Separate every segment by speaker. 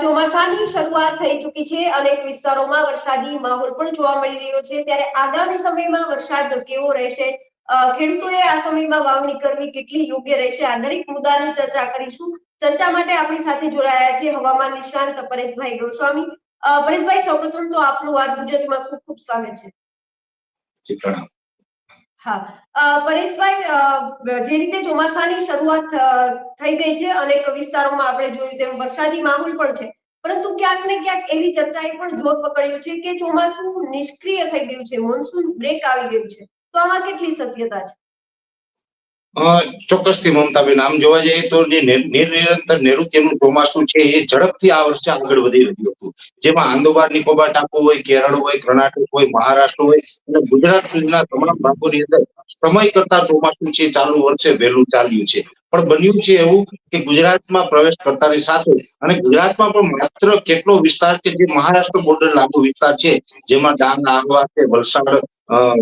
Speaker 1: ચોમાસાની શરૂઆત થઈ ચૂકી છે. અનેક વિસ્તારોમાં વરસાદી માહોલ પણ જોવા મળી રહ્યો છે. ત્યારે આગામી સમયમાં વરસાદ કેવો રહેશે, ખેડૂતોએ આ સમયમાં વાવણી કરવી કેટલી યોગ્ય રહેશે, આ દરેક મુદ્દાની ચર્ચા કરીશું. ચર્ચા માટે આપણી સાથે જોડાયા છે હવામાન નિષ્ણાંત પરેશભાઈ ગોસ્વામી. પરેશભાઈ, સૌપ્રથમ તો આપનું વાત ગુજરાતીમાં ખૂબ ખૂબ સ્વાગત છે. હા, પરેશભાઈ, જે રીતે ચોમાસાની શરૂઆત થઈ ગઈ છે, અનેક વિસ્તારોમાં આપણે જોયું તેમ વરસાદી માહોલ પણ છે, પરંતુ ક્યાંક ને ક્યાંક એવી ચર્ચાએ પણ જોર પકડ્યું છે કે ચોમાસું નિષ્ક્રિય થઈ ગયું છે, મોન્સૂન બ્રેક આવી ગયું છે. તો આમાં કેટલી સત્યતા છે?
Speaker 2: ચોક્કસથી મમતાબેન, આમ જોવા જઈએ તો જે નિરંતર નૈઋત્યનું ચોમાસું છે એ ઝડપથી આ વર્ષે આગળ વધી રહ્યું હતું, જેમાં આંદોબાર નિકોબાર ટાપુ હોય, કેરળ હોય, કર્ણાટક હોય, મહારાષ્ટ્ર હોય અને ગુજરાત સુધીના તમામ ભાગોની અંદર સમય કરતા ચોમાસું છે ચાલુ વર્ષે વહેલું ચાલ્યું છે. પણ બન્યું છે એવું કે ગુજરાતમાં પ્રવેશ કરતાની સાથે અને ગુજરાતમાં પણ માત્ર કેટલો વિસ્તાર કે જે મહારાષ્ટ્ર બોર્ડર લાગુ વિસ્તાર છે, જેમાં ડાંગ, આહવા છે, વલસાડ,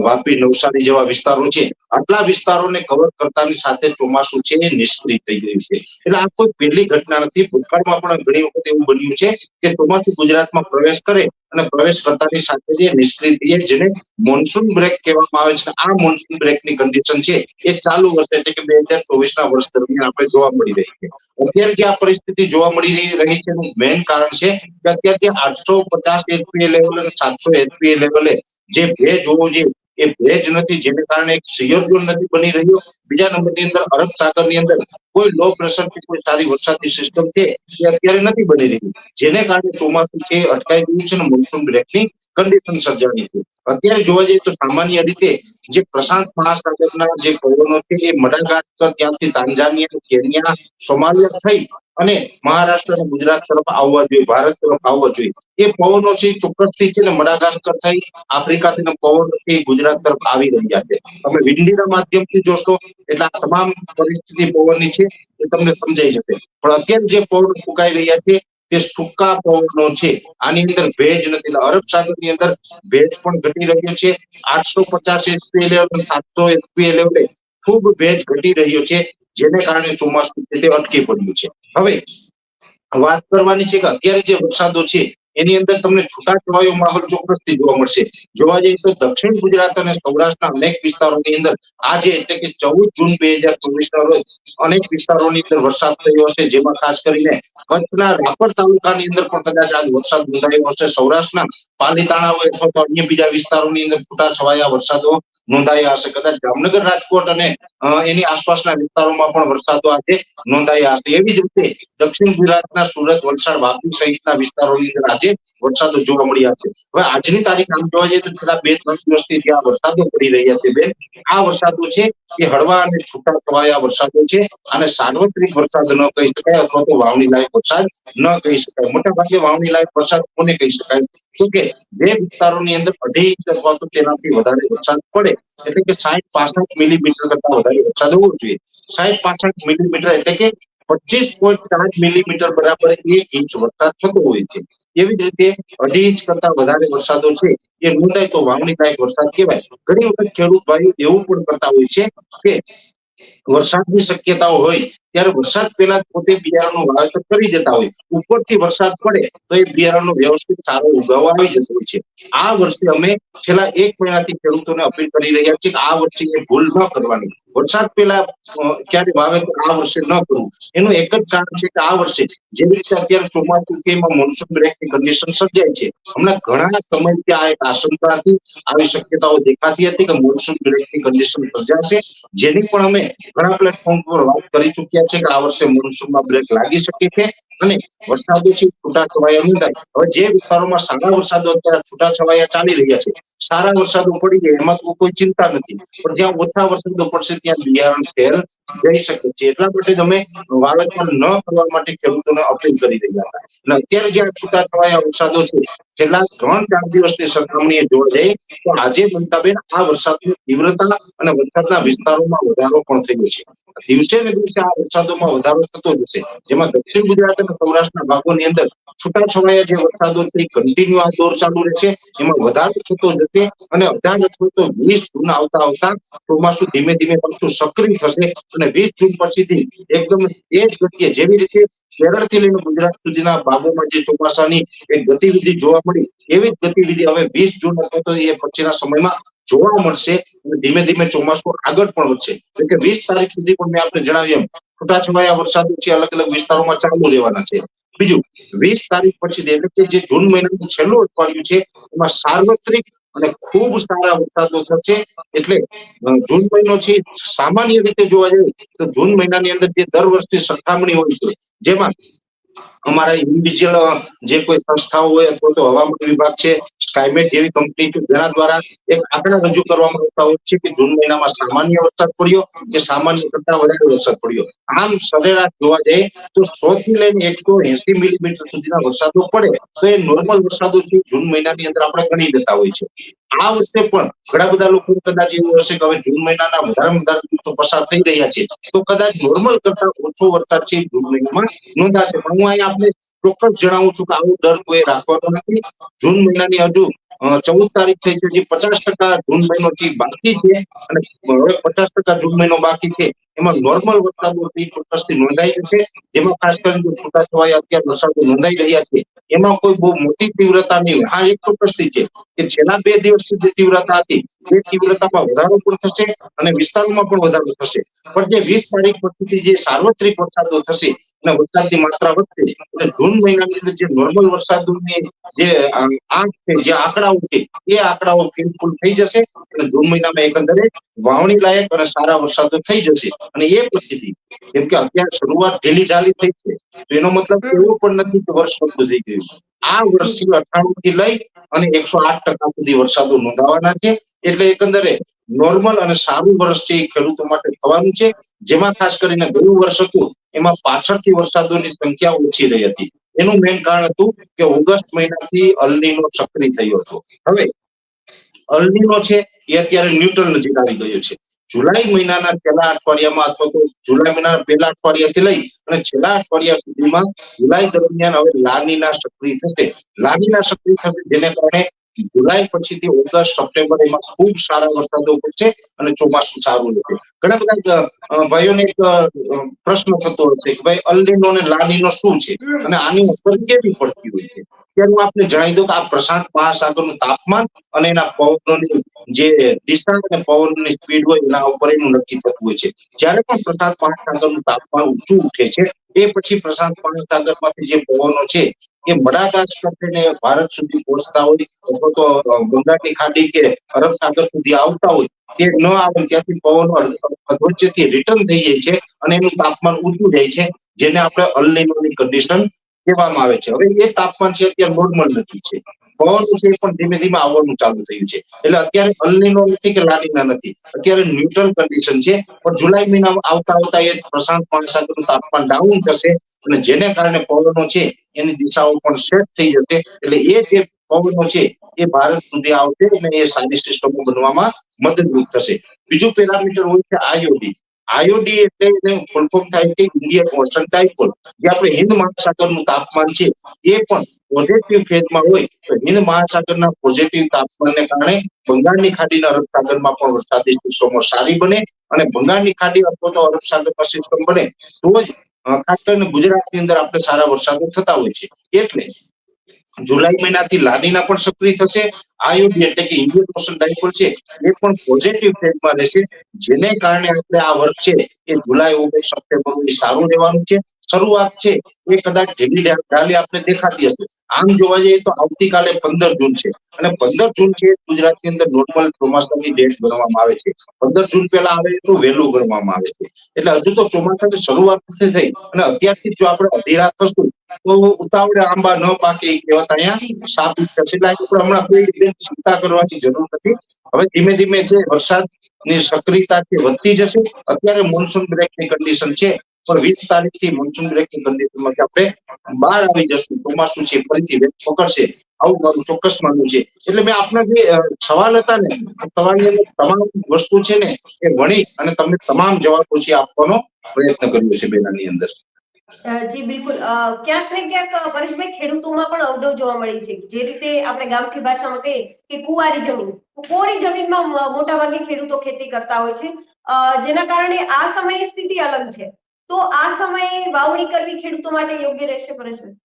Speaker 2: વાપી, નવસારી જેવા વિસ્તારો છે, આટલા વિસ્તારોને કવર કરતાની સાથે ચોમાસું છે એ નિષ્ક્રિય થઈ ગયું છે. એટલે આ કોઈ પહેલી ઘટના નથી. ભૂતકાળમાં પણ ઘણી વખત એવું બન્યું છે કે ચોમાસું ગુજરાતમાં પ્રવેશ કરે અને પ્રવેશ કરતાની સાથે જે નિષ્ક્રિય થઈ જાય, જેને મોન્સૂન બ્રેક કહેવામાં આવે છે. આ મોન્સૂન બ્રેકની કન્ડિશન છે એ ચાલુ વર્ષે એટલે કે 2024ના વર્ષ દરમિયાન આપણે જોવા મળી રહી છે. અત્યારે જે આ પરિસ્થિતિ જોવા મળી રહી છે એનું મેઇન કારણ છે કે અત્યારે જે 850 એચપીએ લેવલ અને 700 એચપીએ લેવલે જે ભેજ હોવો જોઈએ એ ભેજ નથી, જેને કારણે એક શિયર ઝોન નથી બની રહ્યો. બીજા નંબરની અંદર અરબ સાગરની અંદર કોઈ લો પ્રેશર કે કોઈ સારી વરસાદી સિસ્ટમ છે એ અત્યારે નથી બની રહી, જેને કારણે ચોમાસું છે અટકાઈ ગયું છે અને મોન્સૂન બ્રેકની કન્ડિશન સર્જાણી છે. અત્યારે જોવા જઈએ તો સામાન્ય રીતે જે પ્રશાંત મહાસાગરના જે પવનો છે એ મડાગાસ્કર, ત્યાંથી તાંજાનિયા, કેન્યા, સોમાલિયા થઈ અને મહારાષ્ટ્ર અને ગુજરાત તરફ આવવા જોઈએ, ભારત તરફ આવવા જોઈએ. એ પવનો છે ચોક્કસથી છે ને મડાગાસ્કર થઈ આફ્રિકાથી પવનો છે ગુજરાત તરફ આવી રહ્યા છે. તમે વિંડીના માધ્યમથી જોશો એટલે આ તમામ પરિસ્થિતિ પવનની છે એ તમને સમજાઈ જશે. પણ અત્યારે જે પવન ફૂંકાઈ રહ્યા છે તે સૂકા પવનો છે, આની અંદર ભેજ નથી. અરબ સાગરની અંદર ભેજ પણ ઘટી રહ્યો છે. 850 એચપીએ લેવલ, 700 એચપીએ લેવલે ખૂબ ભેજ ઘટી રહ્યો છે, જેને કારણે ચોમાસું છે તે અટકી પડ્યું છે. હવે વાત કરવાની છે કે અત્યારે જે વરસાદો છે એની અંદર તમને છૂટાછવાયો માહોલ ચોક્કસથી જોવા મળશે. જોવા જઈએ તો દક્ષિણ ગુજરાત અને સૌરાષ્ટ્રના અનેક વિસ્તારોની અંદર આજે એટલે કે 14 જૂન 2024ના રોજ અનેક વિસ્તારોની અંદર વરસાદ થયો હશે, જેમાં ખાસ કરીને કચ્છના રાપર તાલુકાની અંદર પણ કદાચ આજ વરસાદ નોંધાયો હશે. સૌરાષ્ટ્રના પાલીતાણા હોય અથવા તો અન્ય બીજા વિસ્તારોની અંદર છૂટાછવાયા વરસાદો નોંધાયા હશે. કદાચ જામનગર, રાજકોટ અને એની આસપાસના વિસ્તારોમાં પણ વરસાદો આજે નોંધાયા હશે. એવી જ રીતે દક્ષિણ ગુજરાતના સુરત, વલસાડ, વાપી સહિતના વિસ્તારોની અંદર આજે વરસાદો જોવા મળ્યા છે. હવે આજની તારીખ આમ જોવા જઈએ તો છેલ્લા 2-3 દિવસથી ત્યાં વરસાદો પડી રહ્યા છે બેન. આ વરસાદો છે એ હળવા અને છૂટા છવાયા વરસાદો છે, અને સાર્વત્રિક વરસાદ ન કહી શકાય અથવા તો વાવણી લાયક વરસાદ ન કહી શકાય. મોટા ભાગે વાવણી લાયક વરસાદ કોને કહી શકાય? તો કે જે વિસ્તારોની અંદર 2.5 ઇંચ અથવા તો તેનાથી વધારે વરસાદ પડે એટલે કે 60-65 મિલીમીટર કરતા વધારે વરસાદ હોવો જોઈએ. 60-65 મિલીમીટર એટલે કે 25.4 મિલીમીટર બરાબર 1 ઇંચ વરસાદ થતો હોય છે. એવી જ રીતે 2.5 ઇંચ કરતા વધારે વરસાદો છે એ નોંધાય તો વાવણી લાયક વરસાદ કહેવાય. ઘણી વખત ખેડૂત ભાઈઓ એવું પણ કરતા હોય છે કે વરસાદની શક્યતાઓ હોય ત્યારે વરસાદ પહેલા પોતે બિયારણનું વાવેતર કરી દેતા હોય, ઉપરથી વરસાદ પડે તો એ બિયારણનો વ્યવસ્થિત સારો ઉગાવ આવી જતો હોય છે. આ વર્ષે અમે છેલ્લા 1 મહિનાથી ખેડૂતોને અપીલ કરી રહ્યા છીએ કે આ વર્ષે એ ભૂલ ન કરવાની. વરસાદ પહેલા ક્યારે વાવેતર આ વર્ષે ન કરવું. એનું એક જ કારણ છે કે આ વર્ષે જેવી રીતે અત્યારે ચોમાસું છે એમાં મોન્સૂન બ્રેકની કન્ડિશન સર્જાય છે. હમણાં ઘણા સમયથી આ એક આશંકા હતી, આવી શક્યતાઓ દેખાતી હતી કે મોન્સૂન બ્રેકની કન્ડિશન સર્જાશે, જેની પણ અમે ઘણા પ્લેટફોર્મ પર વાત કરી ચૂક્યા છે કે આ વર્ષે મોન્સૂનમાં બ્રેક લાગી શકે છે અને વરસાદો છે છૂટાછવાયા નોંધાય. હવે જે વિસ્તારોમાં સારા વરસાદો અત્યારે છૂટાછવાયા ચાલી રહ્યા છે, સારા વરસાદો પડી જાય એમાં તો કોઈ ચિંતા નથી, પણ જ્યાં ઓછા વરસાદો પડશે ત્યાં બિયારણ ફેલ જઈ શકે છે. એટલા માટે તમે વાવેતર ન કરવા માટે ખેડૂતોને અપીલ કરી રહ્યા હતા. અને અત્યારે જે છૂટાછવાયા વરસાદો છે છેલ્લા 3-4 દિવસની સરખામણીએ જોવા જઈએ તો આજે મમતાબેન આ વરસાદની તીવ્રતા અને વરસાદના વિસ્તારોમાં વધારો પણ થયો છે. દિવસે ને દિવસે આ વરસાદોમાં વધારો થતો જશે, જેમાં દક્ષિણ ગુજરાત અને સૌરાષ્ટ્રના ભાગોની અંદર છૂટાછવાયા જે વરસાદો છે એ કન્ટિન્યુ આ દોર ચાલુ રહેશે, એમાં વધારો થતો જશે અને 18 અથવા તો 20 જૂન આવતા આવતા ચોમાસું ધીમે ધીમે પાછું સક્રિય થશે અને 20 જૂન પછીથી એકદમ તેજ ગતિએ, જેવી રીતે કેરળથી લઈને ગુજરાત સુધીના ભાગોમાં જે ચોમાસાની એક ગતિવિધિ જોવા મળી, એવી જ ગતિવિધિ હવે 20 જૂન અથવા તો એ પછીના સમયમાં જોવા મળશે અને ધીમે ધીમે ચોમાસું આગળ પણ વધશે. એટલે કે 20 તારીખ સુધી પણ મેં આપને જણાવ્યું એમ છૂટાછવાયા વરસાદો છે અલગ અલગ વિસ્તારોમાં ચાલુ રહેવાના છે. બીજું, 20 તારીખ પછી એટલે કે જે જૂન મહિનાનું છેલ્લું અઠવાડિયું છે એમાં સાર્વત્રિક અને ખૂબ સારા વરસાદો થશે. એટલે જૂન મહિનો છે સામાન્ય રીતે જોવા જઈએ તો જૂન મહિનાની અંદર જે દર વર્ષની સરખામણી હોય છે, જેમાં અમારા ઇન્ડિવિજ્યુઅલ જે કોઈ સંસ્થાઓ હોય અથવા તો હવામાન વિભાગ છે, સ્કાયમેટ જેવી કંપની છે, જેના દ્વારા એક આંકડા રજૂ કરવામાં આવતા હોય છે કે જૂન મહિનામાં સામાન્ય વરસાદ પડ્યો કે સામાન્ય કરતા વધારે વરસાદ પડ્યો. આમ સરેરાશ જોવા જઈએ તો 100 થી લઈને 180 મિલીમીટર સુધીના વરસાદો પડે તો એ નોર્મલ વરસાદો છે જૂન મહિનાની અંદર આપણે ગણી લેતા હોય છે. આ વર્ષે પણ ઘણા બધા લોકો કદાચ એવું હશે કે હવે જૂન મહિનાના વધારે દિવસો પસાર થઈ રહ્યા છે તો કદાચ નોર્મલ કરતા ઓછો વરસાદ છે જૂન મહિનામાં નોંધાશે. પણ હું અહીંયા આપણે ચોક્કસ જણાવું છું કે આવો ડર કોઈ રાખવાનો નથી. જૂન મહિનાની હજુ 14 તારીખ થઈ છે, જે 50% જૂન મહિનો બાકી છે અને હવે 50% જૂન મહિનો બાકી છે એમાં નોર્મલ વરસાદો ચોક્કસથી નોંધાઈ જશે. જેમાં ખાસ કરીને છૂટાછવાયા અત્યારે વરસાદો નોંધાઈ રહ્યા છે એમાં કોઈ બહુ મોટી તીવ્રતા નહીં હોય. હા, એક ચોક્કસથી છે કે છેલ્લા 2 દિવસથી જે તીવ્રતા હતી એ તીવ્રતામાં વધારો પણ થશે અને વિસ્તારોમાં પણ વધારો થશે. પણ જે 20 તારીખ પછીથી જે સાર્વત્રિક વરસાદો થશે અને વરસાદની માત્રા વધશે એટલે જૂન મહિનાની અંદર જે નોર્મલ વરસાદોની જે આંક છે, જે આંકડાઓ છે એ આંકડાઓ ફિલફુલ થઈ જશે અને જૂન મહિનામાં એકંદરે વાવણી લાયક અને સારા વરસાદો થઈ જશે. અને એ પછીથી, કેમ કે અત્યારે શરૂઆત ઢીલી ઢાલી થઈ છે તો એનો મતલબ એવો પણ નથી કે વર્ષ બંધ થઈ ગયું. આ વર્ષથી 98 થી લઈ અને 108% સુધી વરસાદો નોંધાવાના છે. એટલે એકંદરે નોર્મલ અને સારું વર્ષ છે એ ખેડૂતો માટે થવાનું છે. જેમાં ખાસ કરીને ગયું વર્ષ હતું એમાં પાછળથી વરસાદોની સંખ્યા ઓછી રહી હતી. એનું મેઇન કારણ હતું કે ઓગસ્ટ મહિનાથી અલ નીનો સક્રિય થયો હતો. હવે અલ નીનો છે એ અત્યારે ન્યુટ્રલ નજીક આવી ગયો છે. જુલાઈ મહિનાના છેલ્લા અઠવાડિયામાં અથવા તો જુલાઈ મહિનાના પહેલા અઠવાડિયાથી લઈ અને છેલ્લા અઠવાડિયા સુધીમાં જુલાઈ દરમિયાન હવે લાનીના સક્રિય થશે. લાનીના સક્રિય થશે જેને કારણે જુલાઈ પછીથી ઓગસ્ટ સપ્ટેમ્બર એમાં ખૂબ સારા વરસાદો પડશે અને ચોમાસું સારું રહેશે. ઘણા બધા ભાઈઓને એક પ્રશ્ન થતો હશે કે ભાઈ અલ નીનો અને લા નીનો શું છે અને આની અસર કેવી પડતી હોય છે. ત્યારે હું આપને જણાવી દઉં કે આ પ્રશાંત મહાસાગરનું તાપમાન અને એના પવનોની જે દિશા અને પવનની સ્પીડ હોય એના ઉપર એનું નક્કી થતું હોય છે. જ્યારે પણ પ્રશાંત મહાસાગરનું તાપમાન ઊંચું ઉઠે છે એ પછી પ્રશાંત મહાસાગરમાંથી જે પવનો છે એ મડાગાસ્કર થઈને ભારત સુધી પહોંચતા હોય અથવા તો બંગાળની ખાડી કે અરબ સાગર સુધી આવતા હોય તે ન આવે ત્યાંથી પવનો અધવચ્ચેથી રિટર્ન થઈ જાય છે અને એનું તાપમાન ઊંચું જાય છે, જેને આપણે અલ નીનોની કન્ડિશન કહેવામાં આવે છે. હવે એ તાપમાન છે અત્યારે નોર્મલ નથી છે. પવન છે એ પણ ધીમે ધીમે આવવાનું ચાલુ થયું છે. એટલે અત્યારે અલ નીનો નથી કે લા નીના નથી, અત્યારે ન્યુટ્રલ કન્ડિશન છે. પણ જુલાઈ મહિના આવતા આવતા એ પ્રશાંત મહાસાગરનું તાપમાન ડાઉન થશે અને જેને કારણે પવનો છે એની દિશાઓ પણ સેટ થઈ જશે. એટલે એ જે પવનો છે એ ભારત સુધી આવશે અને એ સારી સિસ્ટમો બનવામાં મદદરૂપ થશે. બીજું પેરામીટર હોય છે આઈઓડી. આઈઓડી એટલે એનું ફૂલ ફોર્મ થાય છે ઇન્ડિયન ઓશન ડાયપોલ. જે આપણે હિન્દ મહાસાગરનું તાપમાન છે એ પણ પોઝિટિવ ફેઝમાં હોય તો હિન્દ મહાસાગરના પોઝિટિવ તાપમાનને કારણે બંગાળની ખાડીના અરબ સાગરમાં પણ વરસાદી સિસ્ટમો સારી બને અને બંગાળની ખાડી અથવા તો અરબ સાગરમાં સિસ્ટમ બને તો જ ખાસ કરીને ગુજરાતની અંદર આપણે સારા વરસાદો થતા હોય છે. એટલે જુલાઈ મહિનાથી લાનીના પણ સક્રિય થશે. આઈઓડી એટલે કે ઇન્ડિયન ઓશન ડાયપોલ છે એ પણ પોઝિટિવ ફેઝમાં રહેશે, જેને કારણે આપણે આ વર્ષ છે એ જુલાઈ ઓગસ્ટ સપ્ટેમ્બર સારું રહેવાનું છે. શરૂઆત છે એ કદાચ ઢીલી ઢાલી આપણે દેખાતી હશે. આમ જોવા જઈએ તો આવતીકાલે 15 જૂન છે અને 15 જૂન છે ગુજરાતની અંદર નોર્મલ ચોમાસાની ડેટ ગણવામાં આવે છે. 15 જૂન પહેલા આવે એટલું વહેલું ગણવામાં આવે છે. એટલે હજુ તો ચોમાસાની શરૂઆત નથી થઈ અને અત્યારથી જો આપણે અધીરા થશું તો ઉતાવળે આંબા ન પાકે એ કહેવત અહીંયા સાબિત થશે. એટલે આપણે હમણાં કોઈ ચિંતા કરવાની જરૂર નથી. હવે ધીમે ધીમે જે વરસાદની સક્રિયતા છે વધતી જશે. અત્યારે મોન્સૂન બ્રેકની કન્ડિશન છે પણ 20 તારીખથી મોન્સૂન બ્રેકની કન્ડિશનમાંથી આપણે બહાર આવી જશું. ચોમાસું છે ફરીથી વેગ પકડશે આવું મારું ચોક્કસ માનવું છે. એટલે મેં આપના જે સવાલ હતા ને સવાલની અંદર તમામ વસ્તુ છે ને એ વણી અને તમને તમામ જવાબો છે આપવાનો પ્રયત્ન કર્યો છે બેનાની અંદર.
Speaker 1: જી બિલકુલ. ક્યાંક ને ક્યાંક પરેશભાઈ ખેડૂતોમાં પણ અવડવ જોવા મળી છે. જે રીતે આપણે ગામઠી ભાષામાં કહીએ કે કુંવારી જમીન, કોરી જમીનમાં મોટા ભાગે ખેડૂતો ખેતી કરતા હોય છે. જેના કારણે આ સમયે સ્થિતિ અલગ છે. તો આ સમયે વાવણી કરવી ખેડૂતો માટે યોગ્ય રહેશે પરેશભાઈ?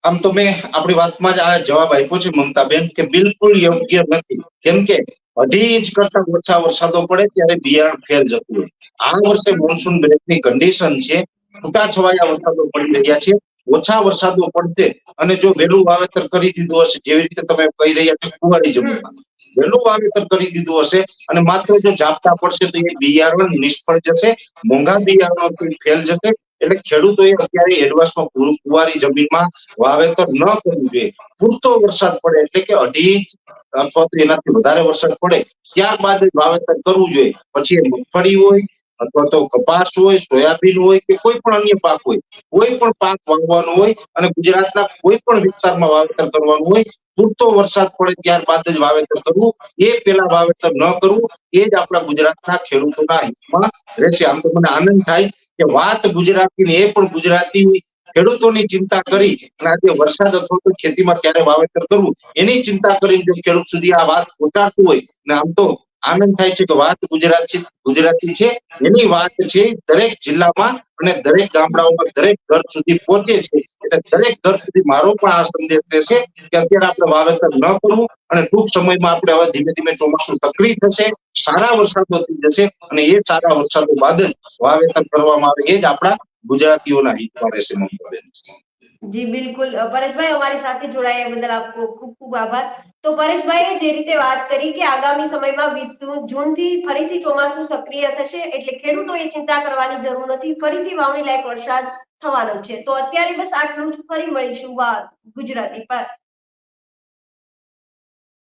Speaker 2: આમ તો મેં આપણી વાતમાં જ આ જવાબ આપ્યો છે મમતાબેન કે બિલકુલ યોગ્ય નથી. કેમ કે 2.5 ઇંચ કરતા ઓછા વરસાદો પડે ત્યારે બિયારણ ફેલ જતું હોય. આ વર્ષે મોન્સૂન બ્રેકની કન્ડિશન છે, છૂટાછવાયા વરસાદો પડી રહ્યા છે. ઓછા વરસાદો પડશે અને જો વહેલું વાવેતર કરી દીધું હશે, જેવી રીતે તમે કહી રહ્યા છો કુંવારી જમીનમાં વહેલું વાવેતર કરી દીધું હશે અને માત્ર જો ઝાપટા પડશે તો એ બિયારણ નિષ્ફળ જશે, મોંઘા બિયારણો ફેલ જશે. એટલે ખેડૂતોએ અત્યારે એડવાન્સમાં કુંવારી જમીનમાં વાવેતર ન કરવું જોઈએ. પૂરતો વરસાદ પડે એટલે કે 2.5 ઇંચ અથવા તો એનાથી વધારે વરસાદ પડે ત્યારબાદ જ વાવેતર કરવું જોઈએ. પછી એ મગફળી હોય અથવા તો કપાસ હોય, સોયાબીન હોય કે કોઈ પણ અન્ય પાક હોય, કોઈ પણ પાક વાવવાનો હોય અને ગુજરાતના કોઈ પણ વિસ્તારમાં વાવેતર કરવાનું હોય, પૂરતો વરસાદ પડે ત્યારબાદ જ વાવેતર કરવું. એ પેલા વાવેતર ન કરવું એ જ આપણા ગુજરાતના ખેડૂતોના હિતમાં રહેશે. આમ તો મને આનંદ થાય કે વાત ગુજરાતી ને એ પણ ગુજરાતી ખેડૂતોની ચિંતા કરી અને આજે વરસાદ અથવા તો ખેતીમાં ક્યારે વાવેતર કરવું એની ચિંતા કરીને જો ખેડૂત સુધી આ વાત પહોંચાડતું હોય ને આમ તો આનંદ થાય છે કે વાત ગુજરાતી છે, એની વાત છે દરેક જિલ્લામાં અને દરેક ગામડાઓમાં દરેક ઘર સુધી પહોંચે છે. એટલે દરેક ઘર સુધી મારો પણ આ સંદેશ રહેશે કે અત્યારે આપણે વાવેતર ન કરવું અને ટૂંક સમયમાં આપણે હવે ધીમે ધીમે ચોમાસું સક્રિય થશે, સારા વરસાદો થઈ જશે અને એ સારા વરસાદો બાદ જ વાવેતર કરવામાં આવે એ જ આપણા ગુજરાતીઓના હિતમાં રહેશે મમતાબેન.
Speaker 1: જી બિલકુલ. પરેશભાઈ, અમારી સાથે જોડાયા બદલ આપકો ખૂબ ખૂબ આભાર. તો પરેશભાઈએ જે રીતે વાત કરી કે આગામી સમયમાં 20 જૂનથી ફરીથી ચોમાસું સક્રિય થશે, એટલે ખેડૂતોએ ચિંતા કરવાની જરૂર નથી. ફરીથી વાવણી લાયક વરસાદ થવાનો છે. તો અત્યારે બસ આટલું જ. ફરી મળીશું વાત ગુજરાતી પર.